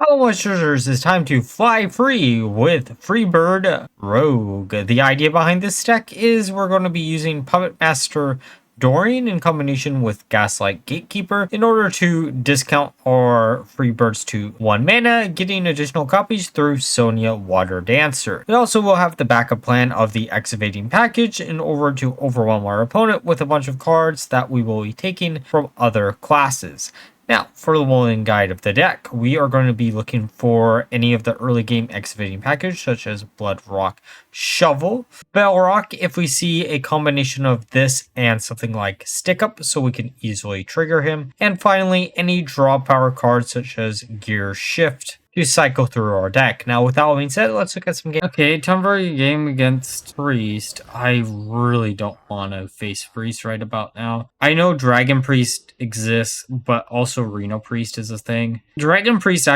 Hello, treasures! It's time to fly free with Freebird Rogue. The idea behind this deck is we're going to be using Puppetmaster Dorian in combination with Gaslight Gatekeeper in order to discount our Freebirds to 1 mana, getting additional copies through Sonya Water Dancer. We also will have the backup plan of the Excavating package in order to overwhelm our opponent with a bunch of cards that we will be taking from other classes. Now, for the Mulligan guide of the deck, we are going to be looking for any of the early game excavating package, such as Blood Rock Shovel, Bell Rock, if we see a combination of this and something like Stick Up, so we can easily trigger him, and finally, any draw power cards such as Gear Shift to cycle through our deck. Now, with that all being said, let's look at some games. Okay, time for a game against Priest. I really don't want to face Priest right about now. I know Dragon Priest exists, but also Reno Priest is a thing. Dragon Priest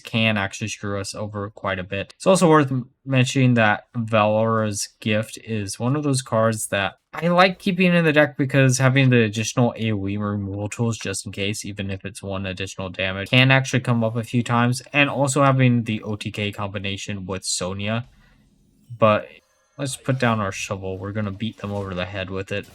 can actually screw us over quite a bit. It's also worth mentioning that Valora's Gift is one of those cards that I like keeping in the deck because having the additional AoE removal tools just in case, even if it's one additional damage, can actually come up a few times. And also having the OTK combination with Sonya. But let's put down our shovel. We're going to beat them over the head with it.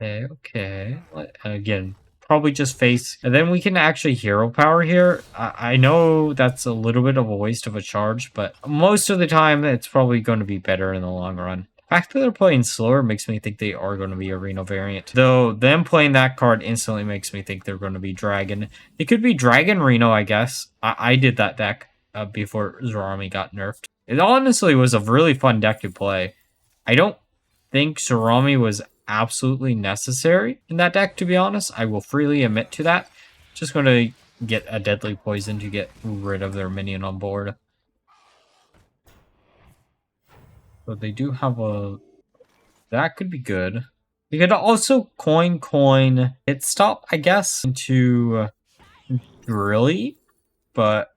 Okay. Again, probably just face, and then we can actually hero power here. I know that's a little bit of a waste of a charge, but most of the time it's probably going to be better in the long run. The fact that they're playing slower makes me think they are going to be a Reno variant, though them playing that card instantly makes me think they're going to be Dragon. It could be Dragon Reno, I guess. I did that deck before Zarami got nerfed. It honestly was a really fun deck to play. I don't think Zarami was absolutely necessary in that deck, to be honest. I will freely admit to that. Just going to get a Deadly Poison to get rid of their minion on board. But they do have a... That could be good. You could also coin hit stop, I guess, into Drilly, but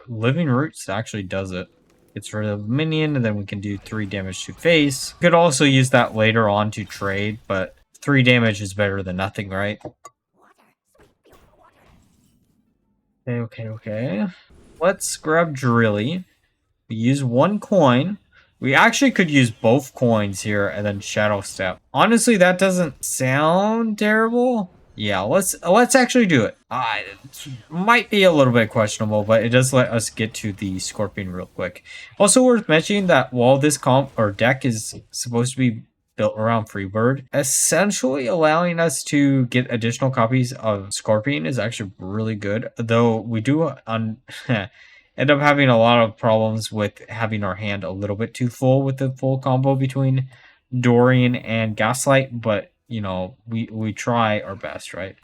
Living Roots actually does it. Gets rid of minion, and then we can do 3 damage to face. Could also use that later on to trade, but 3 damage is better than nothing, right? Okay. Let's grab Drilly. We use 1 coin. We actually could use both coins here and then Shadow Step. Honestly, that doesn't sound terrible. Yeah, let's actually do it. It might be a little bit questionable, but it does let us get to the Scorpion real quick. Also worth mentioning that while this comp or deck is supposed to be built around Freebird, essentially allowing us to get additional copies of Scorpion is actually really good. Though we do end up having a lot of problems with having our hand a little bit too full with the full combo between Dorian and Gaslight, but you know, we try our best, right?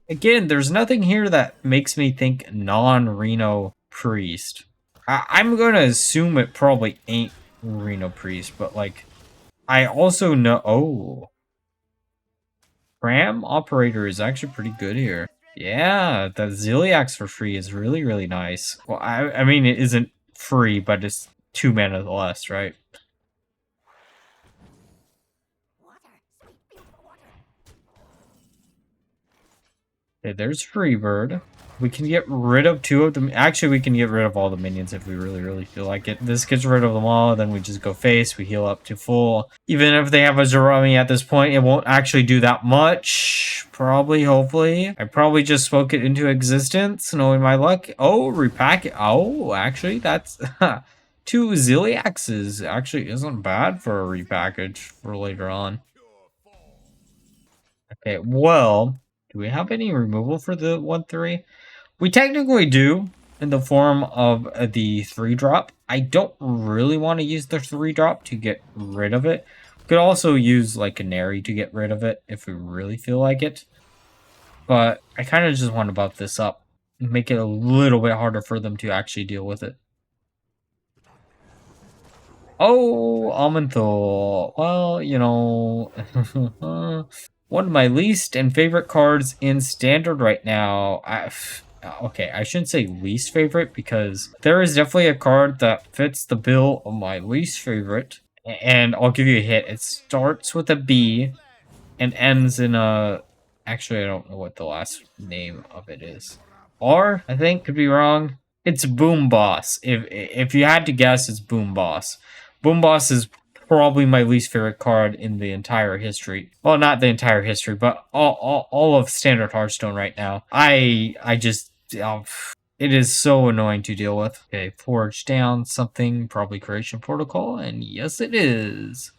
Again, there's nothing here that makes me think non-Reno Priest. I'm gonna assume it probably ain't Reno Priest, but like, I also know... Oh. Ram Operator is actually pretty good here. Yeah, the Ziliax for free is really, really nice. Well, I mean, it isn't free, but it's 2 mana less, right? Okay, there's Freebird. We can get rid of 2 of them. Actually, we can get rid of all the minions if we really, really feel like it. This gets rid of them all, then we just go face. We heal up to full. Even if they have a Zarami at this point, it won't actually do that much. Probably, hopefully. I probably just spoke it into existence, knowing my luck. Oh, repack it. Oh, actually, that's... 2 Ziliaxes actually isn't bad for a repackage for later on. Okay, well... Do we have any removal for the 1/3? We technically do, in the form of the 3-drop. I don't really want to use the 3-drop to get rid of it. We could also use like a Nary to get rid of it if we really feel like it. But I kind of just want to buff this up and make it a little bit harder for them to actually deal with it. Oh, Amenthal. Well, you know... One of my least and favorite cards in Standard right now. Okay, I shouldn't say least favorite because there is definitely a card that fits the bill of my least favorite. And I'll give you a hint. It starts with a B and ends in a... Actually, I don't know what the last name of it is. R, I think, could be wrong. It's Boom Boss. If you had to guess, it's Boom Boss. Boom Boss is probably my least favorite card in the entire history. Well, not the entire history, but all of Standard Hearthstone right now. I just... it is so annoying to deal with. Okay, forge down something, probably Creation Protocol, and yes, it is.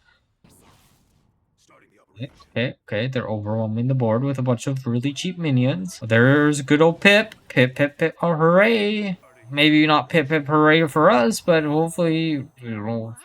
Okay, they're overwhelming the board with a bunch of really cheap minions. There's good old Pip. Pip, oh, hooray. Maybe not Pip, hooray for us, but hopefully, you know.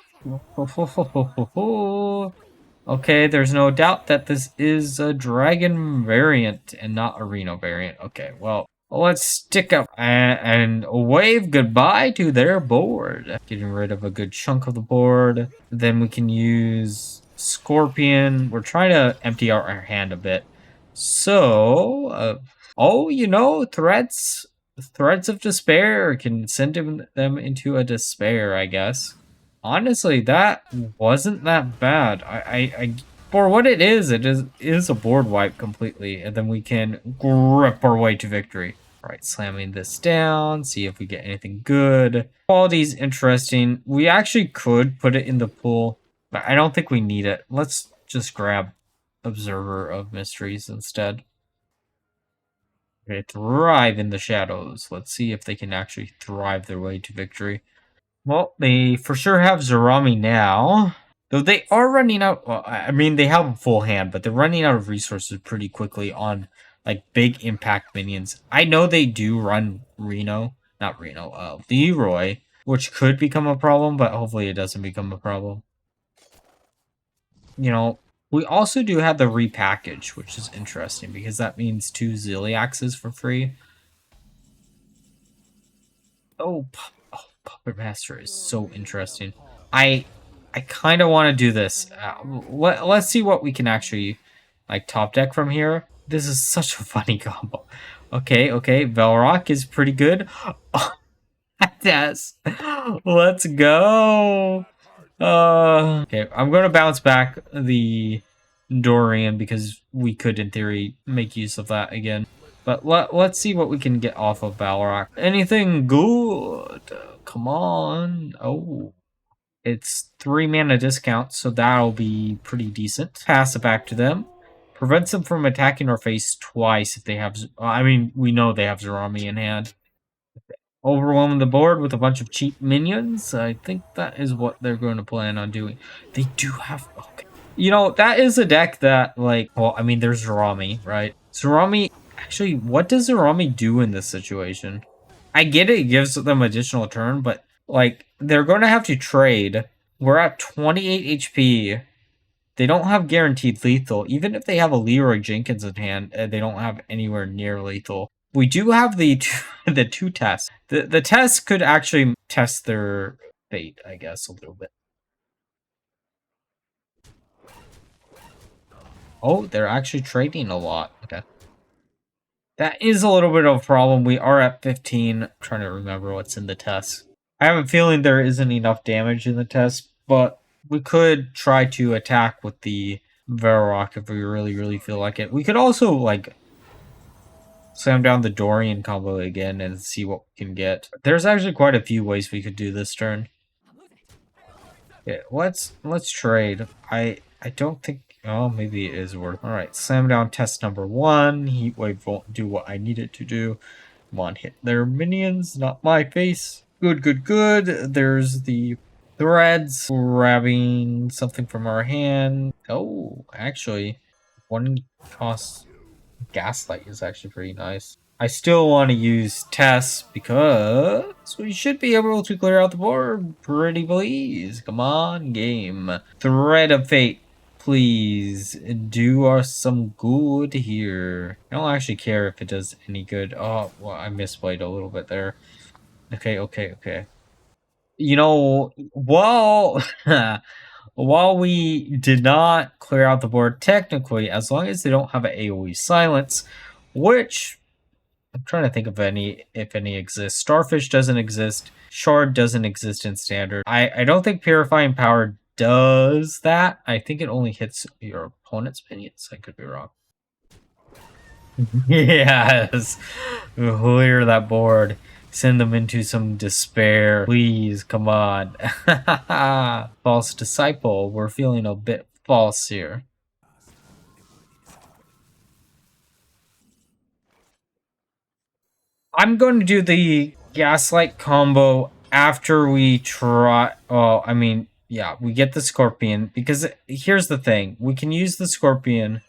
Okay, there's no doubt that this is a dragon variant and not a Reno variant. Okay, well, let's stick up and wave goodbye to their board. Getting rid of a good chunk of the board. Then we can use Scorpion. We're trying to empty out our hand a bit. So, oh, you know, threats of despair can send them into a despair, I guess. Honestly, that wasn't that bad. I for what it is a board wipe completely, and then we can grip our way to victory. All right, slamming this down, see if we get anything good. Quality's interesting. We actually could put it in the pool, but I don't think we need it. Let's just grab Observer of Mysteries instead. Okay, thrive in the shadows. Let's see if they can actually thrive their way to victory. Well, they for sure have Zarami now. Though they are running out... Well, I mean, they have a full hand, but they're running out of resources pretty quickly on, like, big impact minions. I know they do run Reno. Not Reno. Leroy. Which could become a problem, but hopefully it doesn't become a problem. You know, we also do have the repackage, which is interesting, because that means 2 Ziliaxes for free. Oh, Puppetmaster is so interesting. I kind of want to do this. Let's see what we can actually, like, top deck from here. This is such a funny combo. Okay, Velrock is pretty good. Yes. Let's go. Okay, I'm going to bounce back the Dorian because we could, in theory, make use of that again. But let's see what we can get off of Balrog. Anything good? Come on. Oh. It's 3 mana discount, so that'll be pretty decent. Pass it back to them. Prevents them from attacking our face twice if they have... I mean, we know they have Zarami in hand. Overwhelming the board with a bunch of cheap minions. I think that is what they're going to plan on doing. They do have... Okay. You know, that is a deck that, like... Well, I mean, there's Zarami, right? Zarami... Actually, what does Zarami do in this situation? I get it gives them additional turn, but, like, they're going to have to trade. We're at 28 HP. They don't have guaranteed lethal. Even if they have a Leroy Jenkins in hand, they don't have anywhere near lethal. We do have the two tests. The tests could actually test their fate, I guess, a little bit. Oh, they're actually trading a lot. Okay. That is a little bit of a problem. We are at 15. I'm trying to remember what's in the test. I have a feeling there isn't enough damage in the test, but we could try to attack with the Varrock if we really feel like it. We could also, like, slam down the Dorian combo again and see what we can get. There's actually quite a few ways we could do this turn. Yeah, let's trade. I don't think... Oh, maybe it is worth... Alright, slam down test number 1. Heatwave won't do what I need it to do. Come on, hit their minions, not my face. Good. There's the threads. Grabbing something from our hand. Oh, actually, 1 cost Gaslight is actually pretty nice. I still want to use tests because we should be able to clear out the board pretty please. Come on, game. Thread of Fate. Please do us some good here. I don't actually care if it does any good. Oh, well, I misplayed a little bit there. Okay. You know, while we did not clear out the board technically, as long as they don't have an AoE silence, which I'm trying to think of if any exists. Starfish doesn't exist. Shard doesn't exist in standard. I don't think Purifying Power does that. I think it only hits your opponent's minions. I could be wrong. Yes. Clear that board. Send them into some despair. Please, come on. False disciple. We're feeling a bit false here. I'm going to do the Gaslight combo after we try... Oh, I mean, yeah, we get the Scorpion. Because here's the thing. We can use the Scorpion.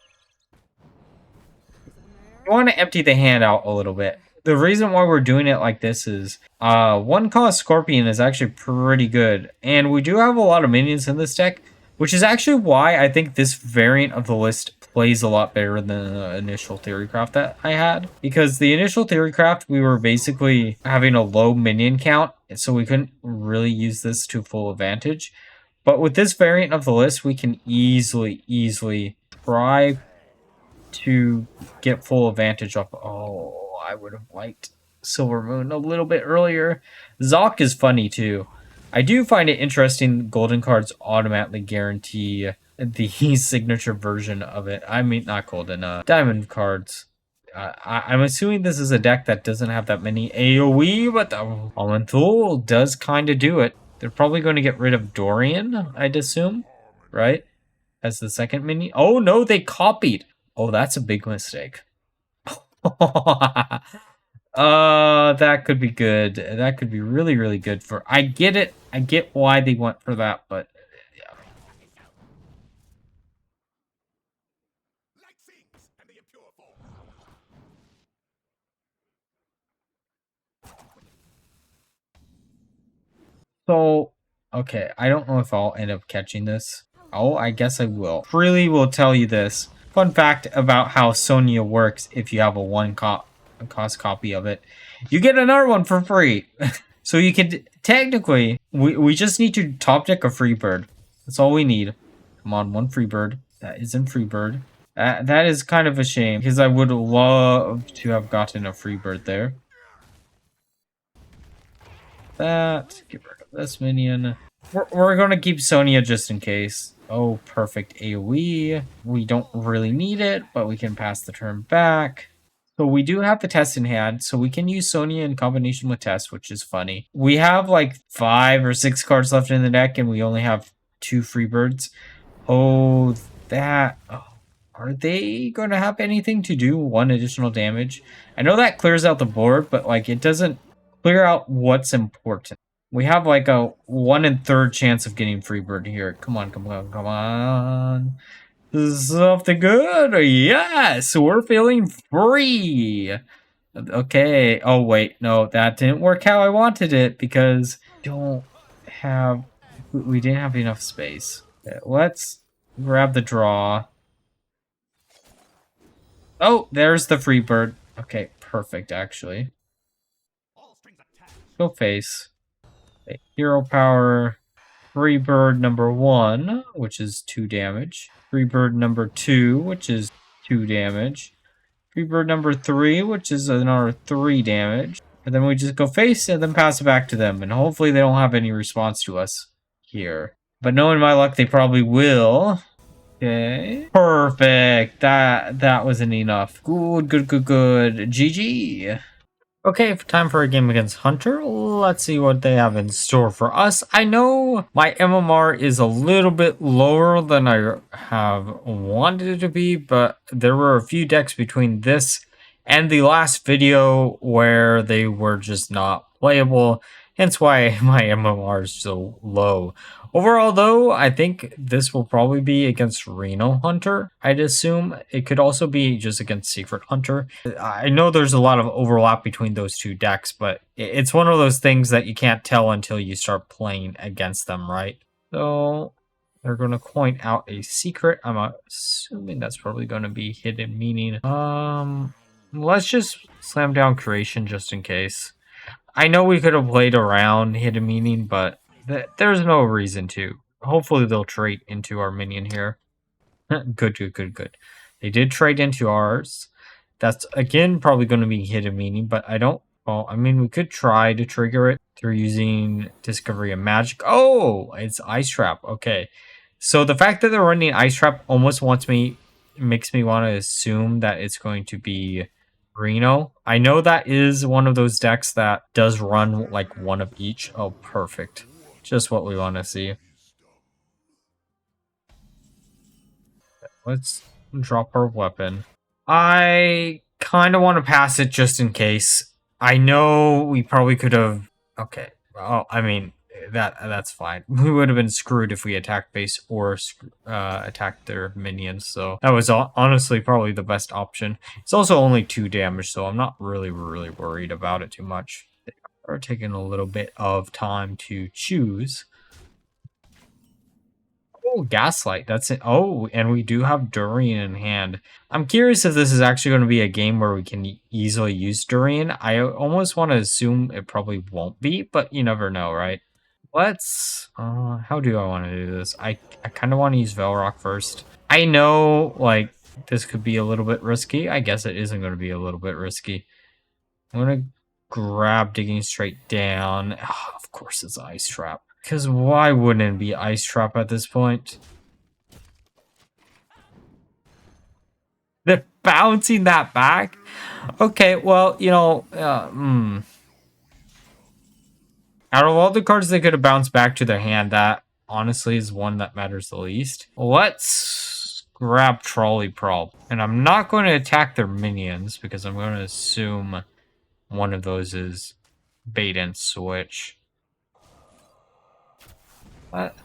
You want to empty the hand out a little bit. The reason why we're doing it like this is 1-cost Scorpion is actually pretty good. And we do have a lot of minions in this deck, which is actually why I think this variant of the list plays a lot better than the initial Theorycraft that I had. Because the initial Theorycraft, we were basically having a low minion count, so we couldn't really use this to full advantage. But with this variant of the list, we can easily try to get full advantage of... Oh, I would have liked Silver Moon a little bit earlier. Zoc is funny too. I do find it interesting golden cards automatically guarantee the signature version of it. I mean, not golden, diamond cards. I'm assuming this is a deck that doesn't have that many AoE, but the Elemental does kind of do it. They're probably going to get rid of Dorian, I'd assume, right? As the second minion. Oh no, they copied. Oh, that's a big mistake. That could be good. That could be really good for... I get it. I get why they went for that, but yeah. So, okay, I don't know if I'll end up catching this. Oh, I guess I will. Freely will tell you this. Fun fact about how Sonya works: if you have a 1-cost copy of it, you get another one for free. So you could technically, we just need to top deck a Freebird. That's all we need. Come on, 1 Freebird. That isn't Freebird. That is kind of a shame, because I would love to have gotten a Freebird there. That, get rid of this minion. We're gonna keep Sonya just in case. Oh, perfect AoE. We don't really need it, but we can pass the turn back. So we do have the test in hand, so we can use Sonya in combination with test, which is funny. We have like 5 or 6 cards left in the deck, and we only have 2 Freebirds. Oh, that... Oh, are they going to have anything to do 1 additional damage? I know that clears out the board, but like it doesn't clear out what's important. We have like a 1 1/3 chance of getting Freebird here. Come on, come on, come on. Something good? Yes, we're feeling free. Okay. Oh, wait. No, that didn't work how I wanted it because we didn't have enough space. Okay, let's grab the draw. Oh, there's the Freebird. Okay, perfect, actually. Go face. Okay, hero power. Freebird number 1, which is 2 damage. Freebird number 2, which is 2 damage. Freebird number 3, which is another 3 damage. And then we just go face and then pass it back to them. And hopefully they don't have any response to us here. But knowing my luck, they probably will. Okay. Perfect. That wasn't enough. Good. GG. Okay, time for a game against Hunter. Let's see what they have in store for us. I know my MMR is a little bit lower than I have wanted it to be, but there were a few decks between this and the last video where they were just not playable, hence why my MMR is so low. Overall, though, I think this will probably be against Reno Hunter, I'd assume. It could also be just against Secret Hunter. I know there's a lot of overlap between those two decks, but it's one of those things that you can't tell until you start playing against them, right? So they're going to point out a secret. I'm assuming that's probably going to be hidden meaning. Let's just slam down creation just in case. I know we could have played around hidden meaning, but there's no reason to. Hopefully they'll trade into our minion here. Good. They did trade into ours. That's, again, probably going to be hidden meaning, but I don't Well, I mean, we could try to trigger it through using Discovery of Magic. Oh, it's Ice Trap. Okay. So the fact that they're running Ice Trap almost makes me want to assume that it's going to be Reno. I know that is one of those decks that does run like one of each. Oh, perfect. Just what we want to see. Let's drop our weapon. I kind of want to pass it just in case. I know we probably could have. Okay. Well, I mean that's fine. We would have been screwed if we attacked base or attacked their minions. So that was honestly probably the best option. It's also only 2 damage, so I'm not really worried about it too much. They are taking a little bit of time to choose. Oh, Gaslight. That's it. Oh, and we do have Dorian in hand. I'm curious if this is actually going to be a game where we can easily use Dorian. I almost want to assume it probably won't be, but you never know, right? Let's... how do I want to do this? I kind of want to use Velrock first. I know, like, this could be a little bit risky. I guess it isn't going to be a little bit risky. I'm going to grab Digging Straight Down. Oh, of course it's Ice Trap. Because why wouldn't it be Ice Trap at this point? They're bouncing that back? Okay, well, you know, out of all the cards they could have bounced back to their hand, that honestly is one that matters the least. Let's grab Trolley Prob. And I'm not going to attack their minions because I'm going to assume one of those is bait and switch.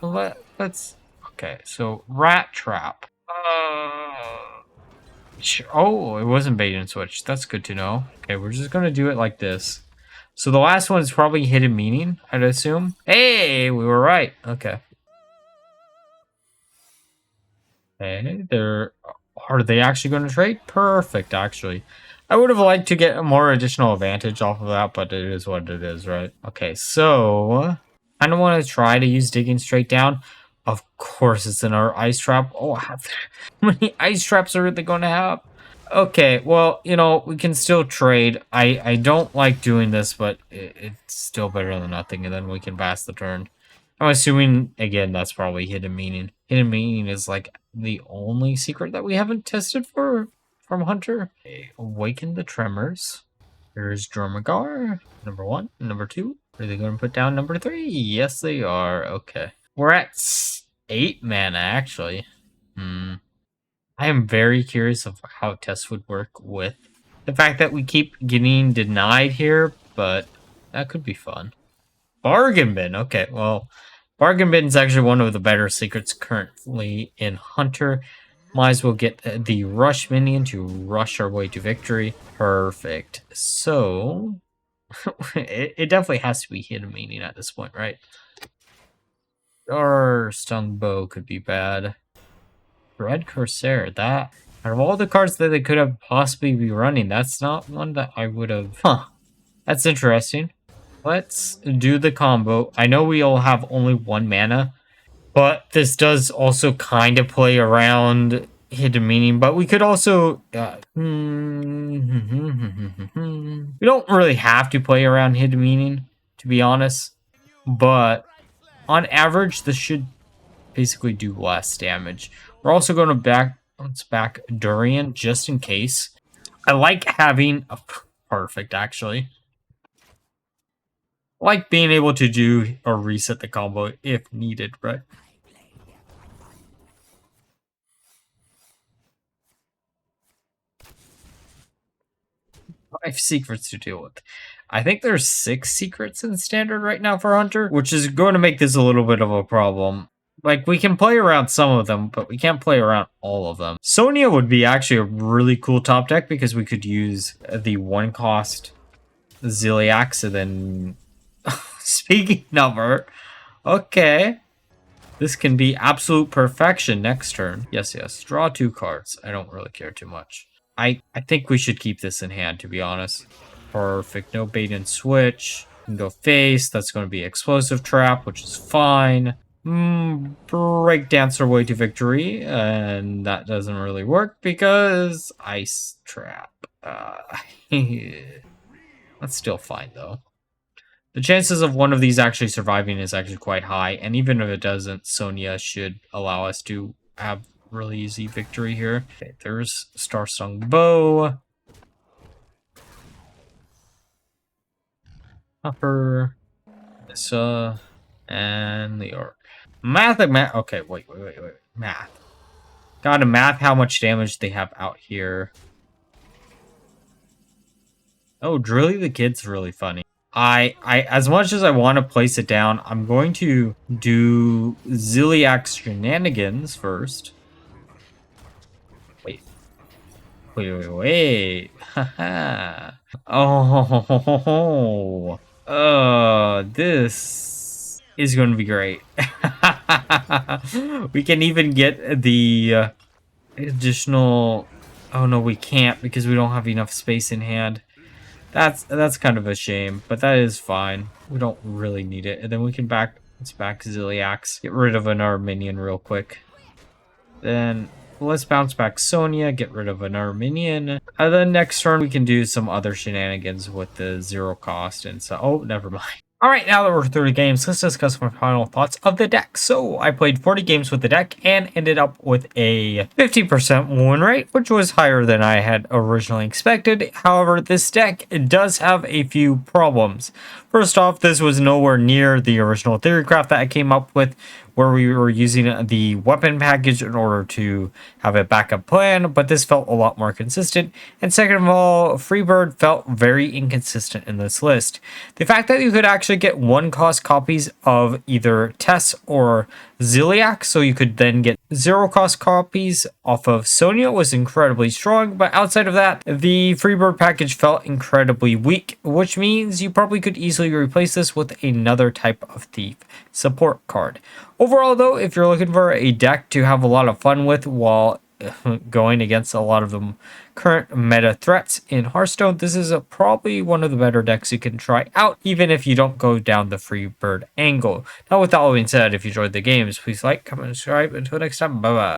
Let's... Okay, so Rat Trap. Oh, it wasn't bait and switch. That's good to know. Okay, we're just going to do it like this. So the last one is probably Hidden Meaning, I'd assume. Hey, we were right. Okay. Hey, are they actually going to trade? Perfect, actually. I would have liked to get a more additional advantage off of that, but it is what it is, right? Okay, so I don't want to try to use Digging Straight Down. Of course, it's another Ice Trap. Oh, how many Ice Traps are they going to have? Okay, well, you know, we can still trade. I don't like doing this, but it's still better than nothing, and then we can pass the turn. I'm assuming, again, that's probably Hidden Meaning. Hidden Meaning is, like, the only secret that we haven't tested from Hunter. Okay, Awaken the Tremors. There's Dromagar, number 1. Number 2. Are they going to put down number 3? Yes, they are. Okay. We're at 8 mana, actually. I am very curious of how tests would work with the fact that we keep getting denied here, but that could be fun. Bargain Bin. Okay, well, Bargain Bin is actually one of the better secrets currently in Hunter. Might as well get the Rush minion to rush our way to victory. Perfect. So, it definitely has to be Hidden Meaning at this point, right? Or Stung Bow could be bad. Red Corsair, that... Out of all the cards that they could have possibly be running, that's not one that I would have... Huh. That's interesting. Let's do the combo. I know we all have only 1 mana, but this does also kind of play around Hidden Meaning, but we could also... we don't really have to play around Hidden Meaning, to be honest, but on average, this should basically do less damage. We're also going to bounce back Dorian just in case. I like having a perfect, actually. I like being able to do or reset the combo if needed, right? 5 secrets to deal with. I think there's 6 secrets in standard right now for Hunter, which is going to make this a little bit of a problem. Like, we can play around some of them, but we can't play around all of them. Sonya would be actually a really cool top deck because we could use the 1-cost Ziliax and then... Speaking of her, okay. This can be absolute perfection next turn. Yes, draw 2 cards. I don't really care too much. I think we should keep this in hand, to be honest. Perfect. No bait and switch. We can go face. That's going to be explosive trap, which is fine. Break dance our way to victory, and that doesn't really work because ice trap. That's still fine, though. The chances of one of these actually surviving is actually quite high, and even if it doesn't, Sonya should allow us to have really easy victory here. Okay, there's Starstung Bow. Upper, Nissa, and the Orc. Math. Okay, wait. Math. Gotta math how much damage they have out here. Oh, Drilly the Kid's really funny. I as much as I want to place it down, I'm going to do Ziliak's Shenanigans first. Wait. Haha. Oh, this is going to be great. We can even get the additional. Oh no, we can't because we don't have enough space in hand. That's kind of a shame, but that is fine. We don't really need it. And then we can let's back Ziliax. Get rid of another minion real quick. Then let's bounce back Sonya, get rid of another minion. And then next turn we can do some other shenanigans with the 0 cost and so oh, never mind. Alright, now that we're through the games, let's discuss my final thoughts of the deck. So, I played 40 games with the deck and ended up with a 50% win rate, which was higher than I had originally expected. However, this deck does have a few problems. First off, this was nowhere near the original Theorycraft that I came up with, where we were using the weapon package in order to have a backup plan, but this felt a lot more consistent. And second of all, Freebird felt very inconsistent in this list. The fact that you could actually get 1 cost copies of either Tess or Ziliak, so you could then get 0 cost copies off of Sonya was incredibly strong, but outside of that, the Freebird package felt incredibly weak, which means you probably could easily replace this with another type of thief support card. Overall, though, if you're looking for a deck to have a lot of fun with while going against a lot of the current meta threats in Hearthstone, this is probably one of the better decks you can try out, even if you don't go down the Freebird angle. Now, with that all being said, if you enjoyed the games, please like, comment, and subscribe. Until next time, bye-bye.